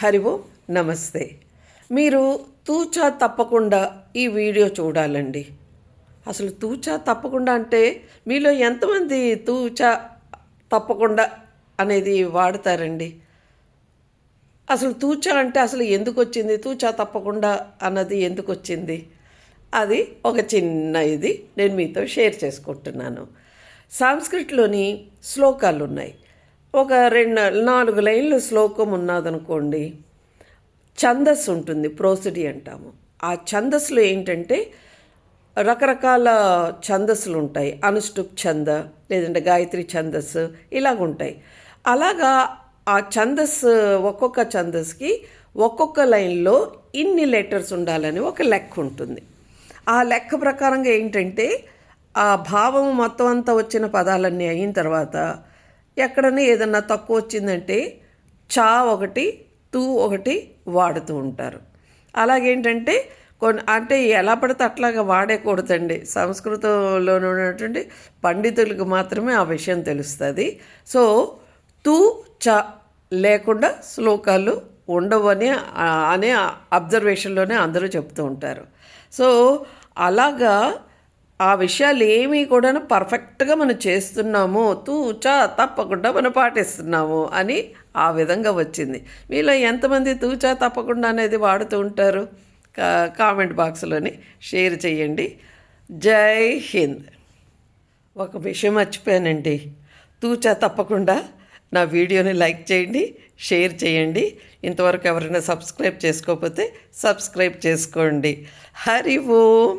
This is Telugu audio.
హరి ఓం నమస్తే. మీరు తూచా తప్పకుండా ఈ వీడియో చూడాలండి. అసలు తూచా తప్పకుండా అంటే మీలో ఎంతమంది తూచా తప్పకుండా అనేది వాడతారండి? అసలు తూచా అంటే అసలు ఎందుకు వచ్చింది, తూచా తప్పకుండా అన్నది ఎందుకు వచ్చింది, అది ఒక చిన్న ఇది నేను మీతో షేర్ చేసుకుంటున్నాను. సంస్కృతిలోని శ్లోకాలు ఉన్నాయి. ఒక 2-4 లైన్లు శ్లోకం ఉన్నదనుకోండి, ఛందస్సు ఉంటుంది, ప్రోసిడి అంటాము. ఆ ఛందస్సులో ఏంటంటే రకరకాల ఛందస్సులు ఉంటాయి. అనుష్టుప్ ఛంద, లేదంటే గాయత్రి ఛందస్సు, ఇలాగుంటాయి. అలాగా ఆ ఛందస్సు, ఒక్కొక్క ఛందస్కి ఒక్కొక్క లైన్లో ఇన్ని లెటర్స్ ఉండాలని ఒక లెక్క ఉంటుంది. ఆ లెక్క ప్రకారంగా ఏంటంటే ఆ భావం మొత్తం అంతా వచ్చిన పదాలన్నీ అయిన తర్వాత ఎక్కడన్నా ఏదన్నా తక్కువ వచ్చిందంటే చా ఒకటి, తూ ఒకటి వాడుతూ ఉంటారు. అలాగేంటంటే అంటే ఎలా పడితే అట్లాగా వాడేకూడదండి. సంస్కృతంలో ఉన్నటువంటి పండితులకు మాత్రమే ఆ విషయం తెలుస్తుంది. సో తూ చ లేకుండా శ్లోకాలు ఉండవని అనే అబ్జర్వేషన్లోనే అందరూ చెప్తూ ఉంటారు. సో అలాగా ఆ విషయాలు ఏమీ కూడా పర్ఫెక్ట్గా మనం చేస్తున్నాము, తూచా తప్పకుండా మనం పాటిస్తున్నాము అని ఆ విధంగా వచ్చింది. మీలో ఎంతమంది తూచా తప్పకుండా అనేది వాడుతూ ఉంటారు? కామెంట్ బాక్స్లోని షేర్ చేయండి. జై హింద్. ఒక విషయం మర్చిపోయానండి. తూచా తప్పకుండా నా వీడియోని లైక్ చేయండి, షేర్ చేయండి. ఇంతవరకు ఎవరైనా సబ్స్క్రైబ్ చేసుకోకపోతే సబ్స్క్రైబ్ చేసుకోండి. హరి ఓం.